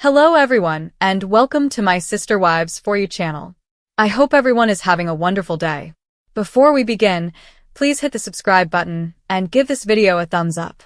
Hello everyone, and welcome to my Sister Wives For You channel. I hope everyone is having a wonderful day. Before we begin, please hit the subscribe button and give this video a thumbs up.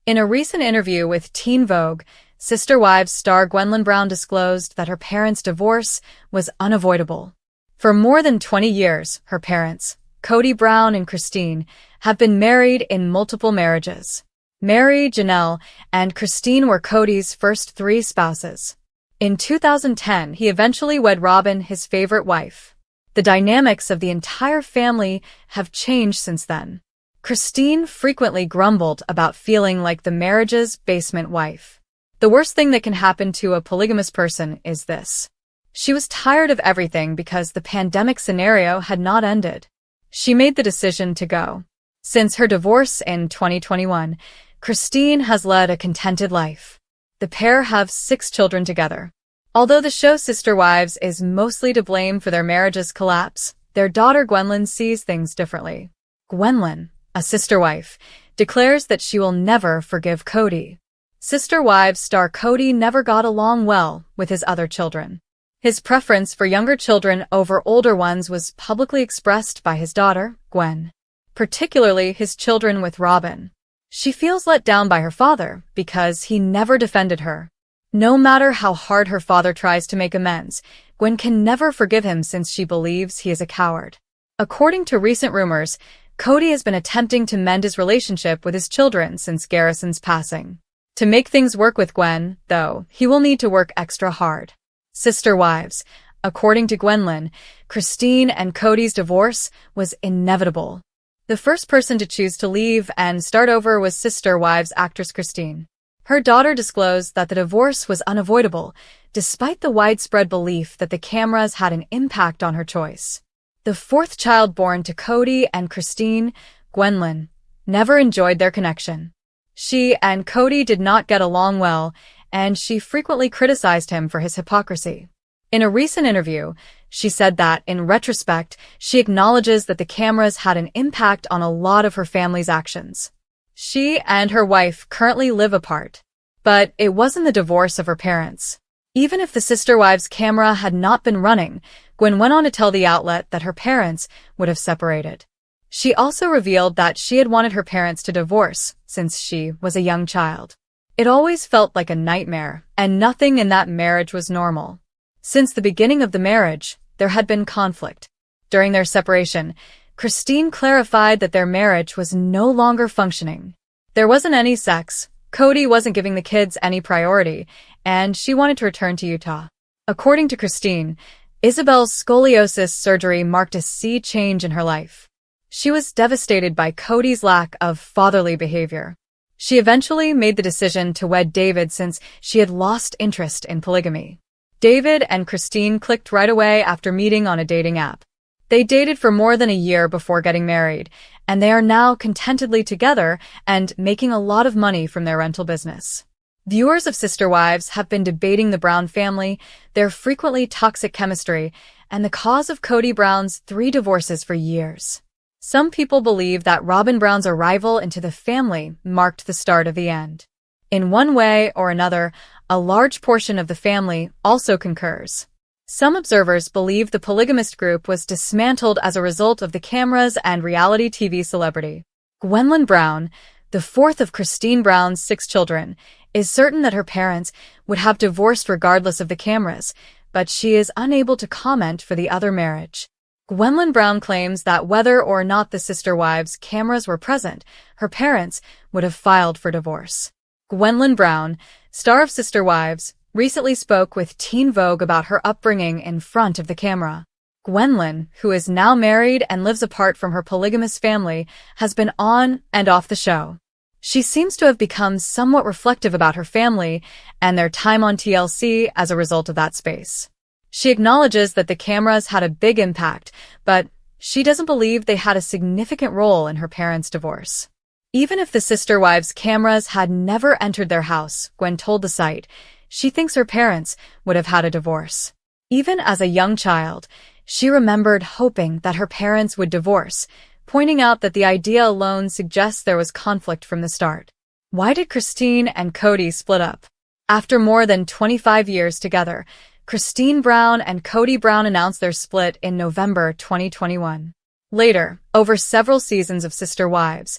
In a recent interview with Teen Vogue, Sister Wives star Gwendolyn Brown disclosed that her parents' divorce was unavoidable. For more than 20 years, her parents, Kody Brown and Christine, have been married in multiple marriages. Mary, Janelle, and Christine were Kody's first 3 spouses. In 2010, he eventually wed Robyn, his favorite wife. The dynamics of the entire family have changed since then. Christine frequently grumbled about feeling like the marriage's basement wife. The worst thing that can happen to a polygamous person is this. She was tired of everything because the pandemic scenario had not ended. She made the decision to go. Since her divorce in 2021, Christine has led a contented life. The pair have 6 children together. Although the show Sister Wives is mostly to blame for their marriage's collapse, their daughter Gwendolyn sees things differently. Gwendolyn, a sister wife, declares that she will never forgive Kody. Sister Wives star Kody never got along well with his other children. His preference for younger children over older ones was publicly expressed by his daughter, Gwen, particularly his children with Robyn. She feels let down by her father because he never defended her. No matter how hard her father tries to make amends, Gwen can never forgive him since she believes he is a coward. According to recent rumors, Kody has been attempting to mend his relationship with his children since Garrison's passing. To make things work with Gwen, though, he will need to work extra hard. Sister Wives. According to Gwendolyn, Christine and Kody's divorce was inevitable. The first person to choose to leave and start over was Sister Wives actress Christine. Her daughter disclosed that the divorce was unavoidable, despite the widespread belief that the cameras had an impact on her choice. The 4th child born to Kody and Christine, Gwendolyn, never enjoyed their connection. She and Kody did not get along well, and she frequently criticized him for his hypocrisy. In a recent interview, she said that, in retrospect, she acknowledges that the cameras had an impact on a lot of her family's actions. She and her wife currently live apart. But it wasn't the divorce of her parents. Even if the Sister Wives camera had not been running, Gwen went on to tell the outlet that her parents would have separated. She also revealed that she had wanted her parents to divorce since she was a young child. It always felt like a nightmare, and nothing in that marriage was normal. Since the beginning of the marriage, there had been conflict. During their separation, Christine clarified that their marriage was no longer functioning. There wasn't any sex, Kody wasn't giving the kids any priority, and she wanted to return to Utah. According to Christine, Isabel's scoliosis surgery marked a sea change in her life. She was devastated by Kody's lack of fatherly behavior. She eventually made the decision to wed David since she had lost interest in polygamy. David and Christine clicked right away after meeting on a dating app. They dated for more than a year before getting married, and they are now contentedly together and making a lot of money from their rental business. Viewers of Sister Wives have been debating the Brown family, their frequently toxic chemistry, and the cause of Kody Brown's 3 divorces for years. Some people believe that Robyn Brown's arrival into the family marked the start of the end. In one way or another, a large portion of the family also concurs. Some observers believe the polygamist group was dismantled as a result of the cameras and reality TV celebrity. Gwendolyn Brown, the 4th of Christine Brown's 6 children, is certain that her parents would have divorced regardless of the cameras, but she is unable to comment for the other marriage. Gwendolyn Brown claims that whether or not the Sister Wives cameras were present, her parents would have filed for divorce. Gwendolyn Brown, star of Sister Wives, recently spoke with Teen Vogue about her upbringing in front of the camera. Gwendolyn, who is now married and lives apart from her polygamous family, has been on and off the show. She seems to have become somewhat reflective about her family and their time on TLC as a result of that space. She acknowledges that the cameras had a big impact, but she doesn't believe they had a significant role in her parents' divorce. Even if the Sister Wives cameras had never entered their house, Gwen told the site, she thinks her parents would have had a divorce. Even as a young child, she remembered hoping that her parents would divorce, pointing out that the idea alone suggests there was conflict from the start. Why did Christine and Kody split up? After more than 25 years together, Christine Brown and Kody Brown announced their split in November 2021. Later, over several seasons of Sister Wives,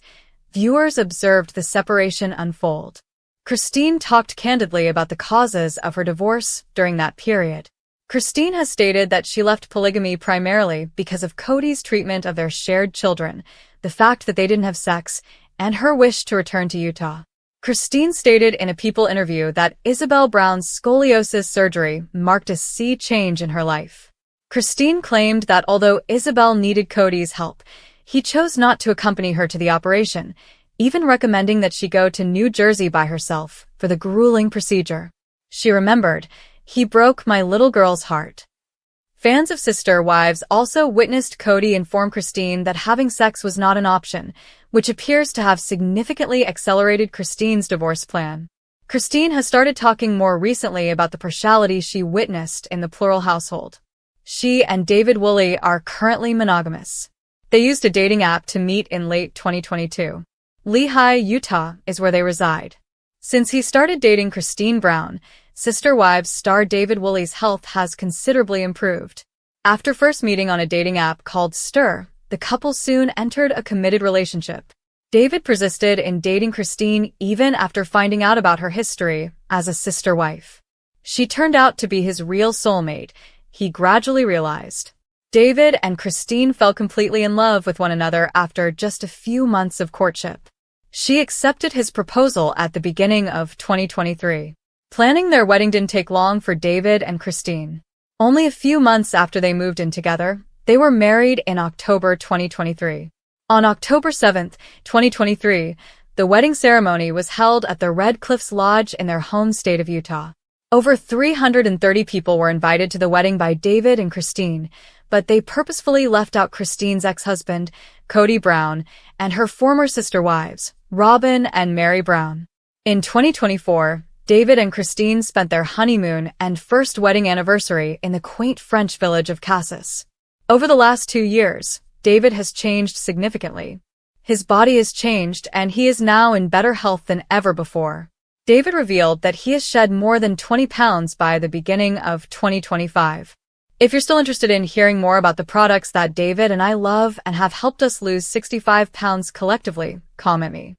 viewers observed the separation unfold. Christine talked candidly about the causes of her divorce during that period. Christine has stated that she left polygamy primarily because of Kody's treatment of their shared children, the fact that they didn't have sex, and her wish to return to Utah. Christine stated in a People interview that Isabel Brown's scoliosis surgery marked a sea change in her life. Christine claimed that although Isabel needed Kody's help, he chose not to accompany her to the operation, even recommending that she go to New Jersey by herself for the grueling procedure. She remembered, "He broke my little girl's heart." Fans of Sister Wives also witnessed Kody inform Christine that having sex was not an option, which appears to have significantly accelerated Christine's divorce plan. Christine has started talking more recently about the partiality she witnessed in the Plural household. She and David Woolley are currently monogamous. They used a dating app to meet in late 2022. Lehi, Utah, is where they reside. Since he started dating Christine Brown, Sister Wives star David Woolley's health has considerably improved. After first meeting on a dating app called Stir, the couple soon entered a committed relationship. David persisted in dating Christine even after finding out about her history as a sister wife. She turned out to be his real soulmate, he gradually realized. David and Christine fell completely in love with one another after just a few months of courtship. She accepted his proposal at the beginning of 2023. Planning their wedding didn't take long for David and Christine. Only a few months after they moved in together, they were married in October 2023. On October 7, 2023, the wedding ceremony was held at the Red Cliffs Lodge in their home state of Utah. Over 330 people were invited to the wedding by David and Christine, but they purposefully left out Christine's ex-husband, Kody Brown, and her former sister wives, Robin and Mary Brown. In 2024, David and Christine spent their honeymoon and first wedding anniversary in the quaint French village of Cassis. Over the last 2 years, David has changed significantly. His body has changed and he is now in better health than ever before. David revealed that he has shed more than 20 pounds by the beginning of 2025. If you're still interested in hearing more about the products that David and I love and have helped us lose 65 pounds collectively, comment me.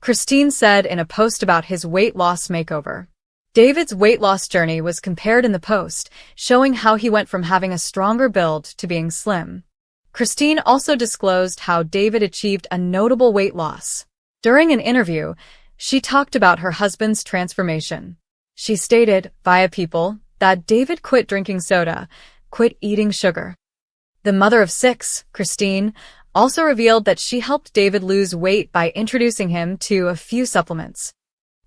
Christine said in a post about his weight loss makeover. David's weight loss journey was compared in the post, showing how he went from having a stronger build to being slim. Christine also disclosed how David achieved a notable weight loss. During an interview, she talked about her husband's transformation. She stated, via People, that David quit drinking soda, quit eating sugar. The mother of 6, Christine, also revealed that she helped David lose weight by introducing him to a few supplements.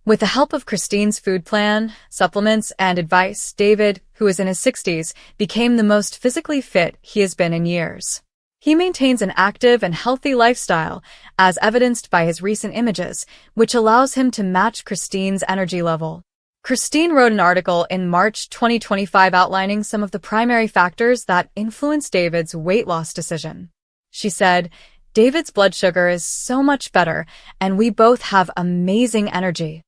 With the help of Christine's food plan, supplements, and advice, David, who is in his 60s, became the most physically fit he has been in years. He maintains an active and healthy lifestyle, as evidenced by his recent images, which allows him to match Christine's energy level. Christine wrote an article in March 2025 outlining some of the primary factors that influenced David's weight loss decision. She said, "David's blood sugar is so much better, and we both have amazing energy."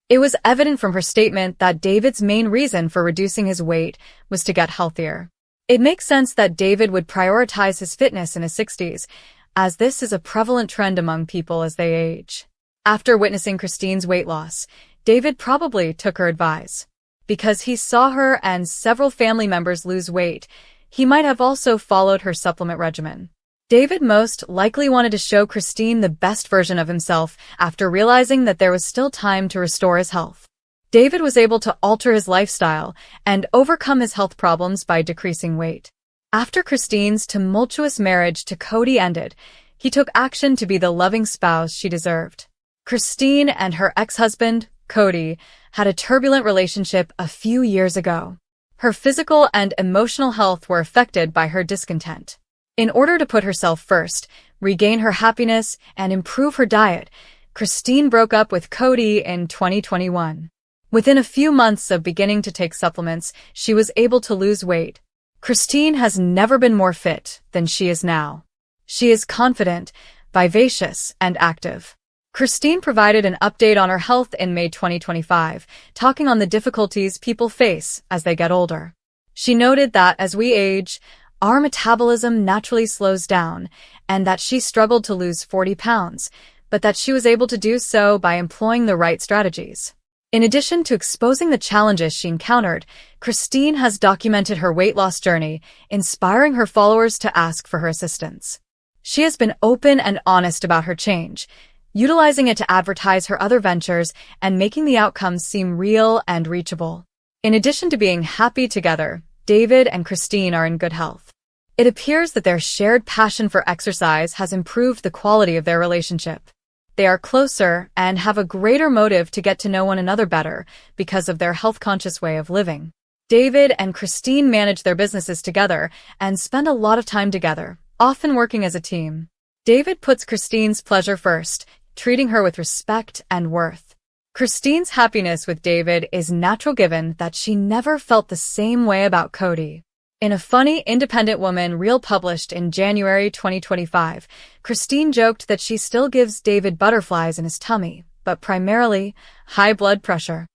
It was evident from her statement that David's main reason for reducing his weight was to get healthier. It makes sense that David would prioritize his fitness in his 60s, as this is a prevalent trend among people as they age. After witnessing Christine's weight loss, David probably took her advice. Because he saw her and several family members lose weight, he might have also followed her supplement regimen. David most likely wanted to show Christine the best version of himself after realizing that there was still time to restore his health. David was able to alter his lifestyle and overcome his health problems by decreasing weight. After Christine's tumultuous marriage to Kody ended, he took action to be the loving spouse she deserved. Christine and her ex-husband, Kody, had a turbulent relationship a few years ago. Her physical and emotional health were affected by her discontent. In order to put herself first, regain her happiness, and improve her diet, Christine broke up with Kody in 2021. Within a few months of beginning to take supplements, she was able to lose weight. Christine has never been more fit than she is now. She is confident, vivacious, and active. Christine provided an update on her health in May 2025, talking on the difficulties people face as they get older. She noted that as we age, our metabolism naturally slows down, and that she struggled to lose 40 pounds, but that she was able to do so by employing the right strategies. In addition to exposing the challenges she encountered, Christine has documented her weight loss journey, inspiring her followers to ask for her assistance. She has been open and honest about her change, utilizing it to advertise her other ventures and making the outcomes seem real and reachable. In addition to being happy together, David and Christine are in good health. It appears that their shared passion for exercise has improved the quality of their relationship. They are closer and have a greater motive to get to know one another better because of their health-conscious way of living. David and Christine manage their businesses together and spend a lot of time together, often working as a team. David puts Christine's pleasure first, treating her with respect and worth. Christine's happiness with David is natural given that she never felt the same way about Cody. In a funny Independent Woman reel published in January 2025, Christine joked that she still gives David butterflies in his tummy, but primarily high blood pressure.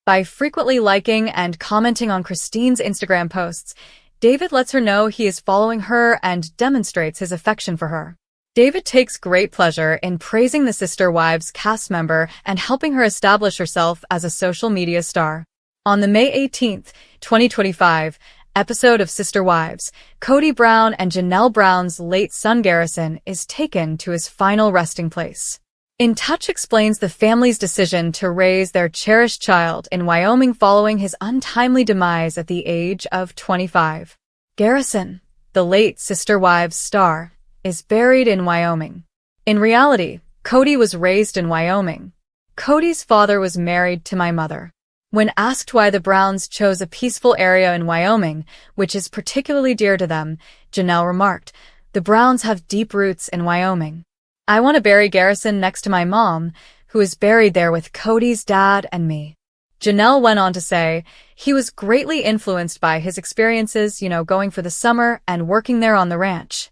By frequently liking and commenting on Christine's Instagram posts, David lets her know he is following her and demonstrates his affection for her. David takes great pleasure in praising the Sister Wives cast member and helping her establish herself as a social media star. On the May 18, 2025, episode of Sister Wives, Cody Brown and Janelle Brown's late son Garrison is taken to his final resting place. In Touch explains the family's decision to raise their cherished child in Wyoming following his untimely demise at the age of 25. Garrison, the late Sister Wives star, is buried in Wyoming. In reality, Cody was raised in Wyoming. Cody's father was married to my mother. When asked why the Browns chose a peaceful area in Wyoming, which is particularly dear to them, Janelle remarked, "The Browns have deep roots in Wyoming. I want to bury Garrison next to my mom, who is buried there with Cody's dad and me." Janelle went on to say, "He was greatly influenced by his experiences, going for the summer and working there on the ranch."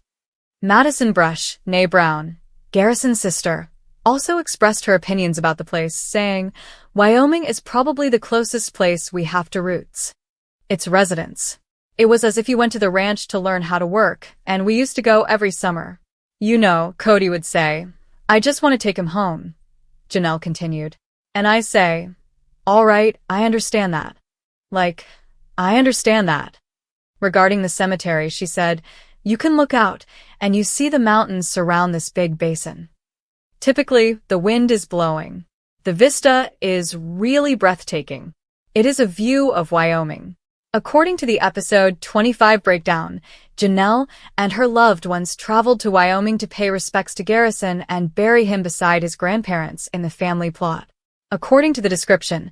Madison Brush, née Brown, Garrison's sister, also expressed her opinions about the place, saying, "Wyoming is probably the closest place we have to roots. Its residents. It was as if you went to the ranch to learn how to work, and we used to go every summer. Cody would say, 'I just want to take him home,'" Janelle continued. "And I say, 'All right, I understand that.' I understand that." Regarding the cemetery, she said, "You can look out, and you see the mountains surround this big basin. Typically, the wind is blowing. The vista is really breathtaking. It is a view of Wyoming." According to the episode 25 breakdown, Janelle and her loved ones traveled to Wyoming to pay respects to Garrison and bury him beside his grandparents in the family plot. According to the description,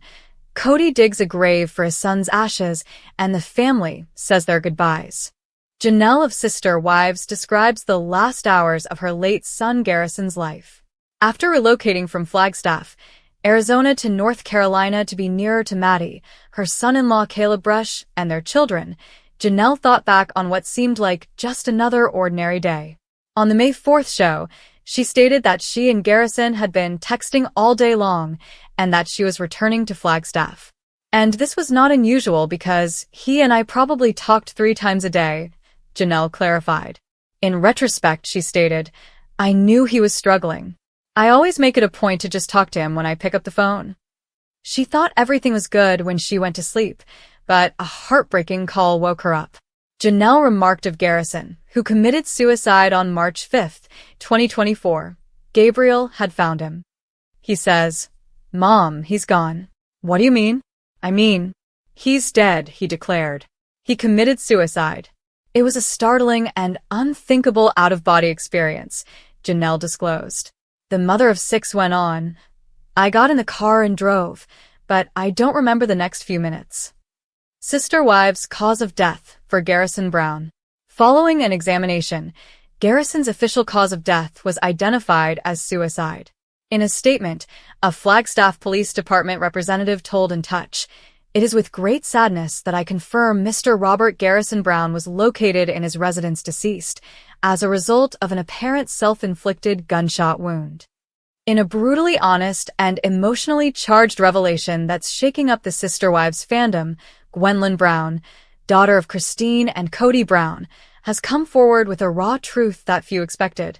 Cody digs a grave for his son's ashes, and the family says their goodbyes. Janelle of Sister Wives describes the last hours of her late son Garrison's life. After relocating from Flagstaff, Arizona to North Carolina to be nearer to Maddie, her son-in-law Caleb Brush, and their children, Janelle thought back on what seemed like just another ordinary day. On the May 4th show, she stated that she and Garrison had been texting all day long and that she was returning to Flagstaff. "And this was not unusual because he and I probably talked 3 times a day," Janelle clarified. In retrospect, she stated, "I knew he was struggling. I always make it a point to just talk to him when I pick up the phone." She thought everything was good when she went to sleep, but a heartbreaking call woke her up. Janelle remarked of Garrison, who committed suicide on March 5, 2024. Gabriel had found him. He says, "Mom, he's gone." "What do you mean?" "I mean, he's dead," he declared. "He committed suicide." "It was a startling and unthinkable out-of-body experience," Janelle disclosed. The mother of 6 went on, "I got in the car and drove, but I don't remember the next few minutes." Sister Wives' cause of death for Garrison Brown. Following an examination, Garrison's official cause of death was identified as suicide. In a statement, a Flagstaff Police Department representative told In Touch, "It is with great sadness that I confirm Mr. Robert Garrison Brown was located in his residence deceased as a result of an apparent self-inflicted gunshot wound." In a brutally honest and emotionally charged revelation that's shaking up the Sister Wives fandom, Gwendolyn Brown, daughter of Christine and Cody Brown, has come forward with a raw truth that few expected.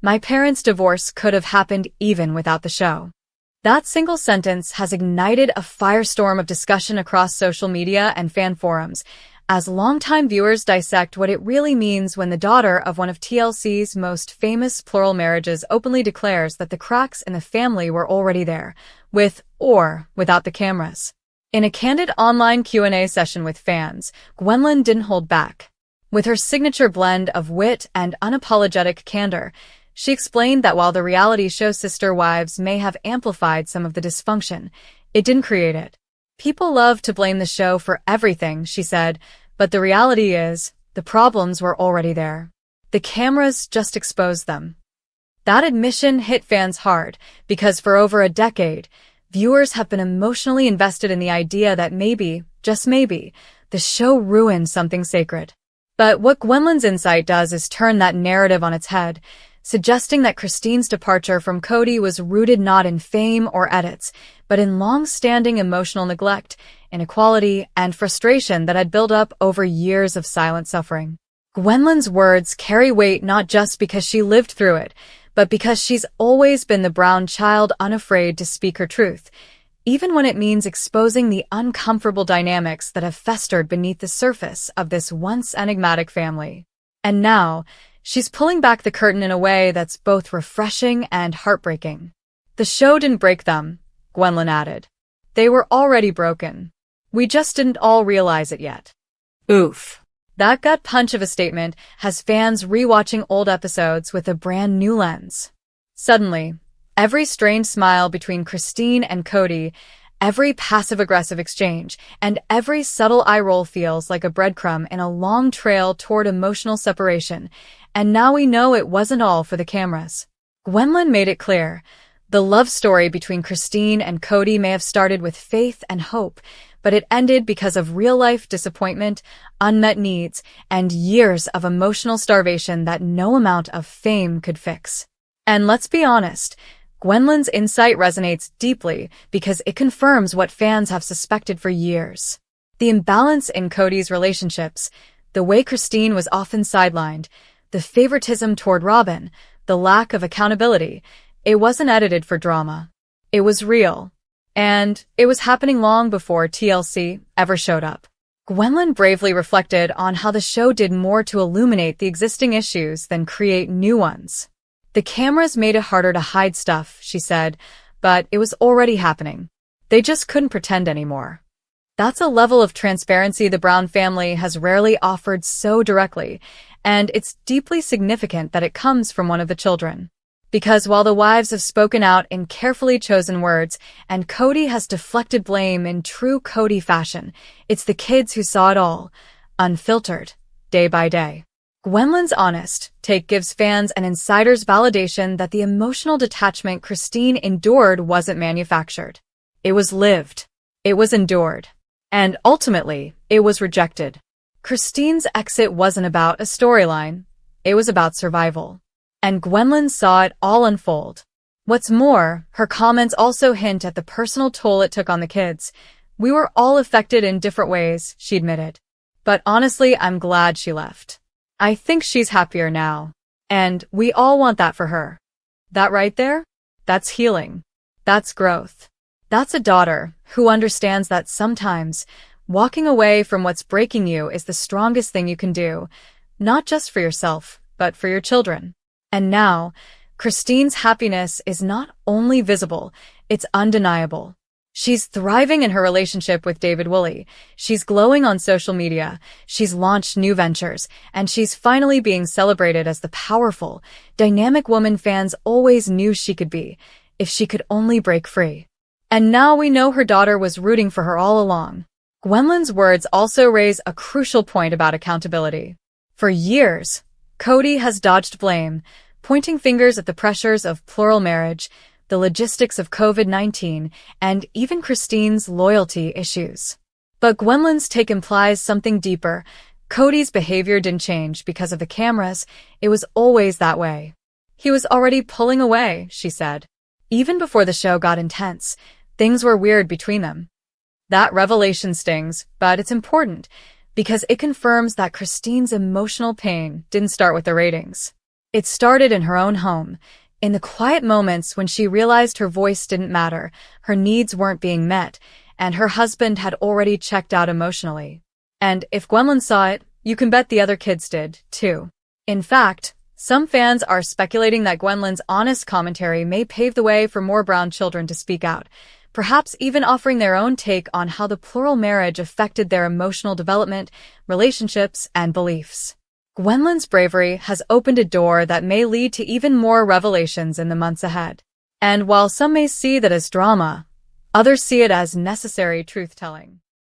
My parents' divorce could have happened even without the show. That single sentence has ignited a firestorm of discussion across social media and fan forums, as longtime viewers dissect what it really means when the daughter of one of TLC's most famous plural marriages openly declares that the cracks in the family were already there, with or without the cameras. In a candid online Q&A session with fans, Gwendolyn didn't hold back. With her signature blend of wit and unapologetic candor, she explained that while the reality show Sister Wives may have amplified some of the dysfunction, it didn't create it. People love to blame the show for everything, she said, but the reality is, the problems were already there. The cameras just exposed them. That admission hit fans hard, because for over a decade, viewers have been emotionally invested in the idea that maybe, just maybe, the show ruined something sacred. But what Gwendolyn's insight does is turn that narrative on its head, suggesting that Christine's departure from Cody was rooted not in fame or edits, but in long-standing emotional neglect, inequality, and frustration that had built up over years of silent suffering. Gwendolyn's words carry weight not just because she lived through it, but because she's always been the Brown child unafraid to speak her truth, even when it means exposing the uncomfortable dynamics that have festered beneath the surface of this once enigmatic family. And now, she's pulling back the curtain in a way that's both refreshing and heartbreaking. The show didn't break them, Gwendolyn added. They were already broken. We just didn't all realize it yet. Oof. That gut punch of a statement has fans rewatching old episodes with a brand new lens. Suddenly, every strained smile between Christine and Cody, every passive-aggressive exchange, and every subtle eye roll feels like a breadcrumb in a long trail toward emotional separation, and now we know it wasn't all for the cameras. Gwendolyn made it clear. The love story between Christine and Cody may have started with faith and hope, but it ended because of real-life disappointment, unmet needs, and years of emotional starvation that no amount of fame could fix. And let's be honest, Gwendolyn's insight resonates deeply because it confirms what fans have suspected for years. The imbalance in Cody's relationships, the way Christine was often sidelined, the favoritism toward Robin, the lack of accountability, it wasn't edited for drama. It was real. And it was happening long before TLC ever showed up. Gwendolyn bravely reflected on how the show did more to illuminate the existing issues than create new ones. The cameras made it harder to hide stuff, she said, but it was already happening. They just couldn't pretend anymore. That's a level of transparency the Brown family has rarely offered so directly, and it's deeply significant that it comes from one of the children. Because while the wives have spoken out in carefully chosen words, and Cody has deflected blame in true Cody fashion, it's the kids who saw it all, unfiltered, day by day. Gwendolyn's honest take gives fans an insider's validation that the emotional detachment Christine endured wasn't manufactured. It was lived. It was endured. And ultimately, it was rejected. Christine's exit wasn't about a storyline. It was about survival. And Gwendolyn saw it all unfold. What's more, her comments also hint at the personal toll it took on the kids. We were all affected in different ways, she admitted. But honestly, I'm glad she left. I think she's happier now. And we all want that for her. That right there? That's healing. That's growth. That's a daughter who understands that sometimes walking away from what's breaking you is the strongest thing you can do, not just for yourself, but for your children. And now, Christine's happiness is not only visible, it's undeniable. She's thriving in her relationship with David Woolley. She's glowing on social media. She's launched new ventures, and she's finally being celebrated as the powerful, dynamic woman fans always knew she could be, if she could only break free. And now we know her daughter was rooting for her all along. Gwendolyn's words also raise a crucial point about accountability. For years, Cody has dodged blame, pointing fingers at the pressures of plural marriage, the logistics of COVID-19, and even Christine's loyalty issues. But Gwendolyn's take implies something deeper. Cody's behavior didn't change because of the cameras. It was always that way. He was already pulling away, she said. Even before the show got intense, things were weird between them. That revelation stings, but it's important because it confirms that Christine's emotional pain didn't start with the ratings. It started in her own home, in the quiet moments when she realized her voice didn't matter, her needs weren't being met, and her husband had already checked out emotionally. And if Gwendolyn saw it, you can bet the other kids did, too. In fact, some fans are speculating that Gwendolyn's honest commentary may pave the way for more brown children to speak out, perhaps even offering their own take on how the plural marriage affected their emotional development, relationships, and beliefs. Gwendolyn's bravery has opened a door that may lead to even more revelations in the months ahead. And while some may see that as drama, others see it as necessary truth-telling.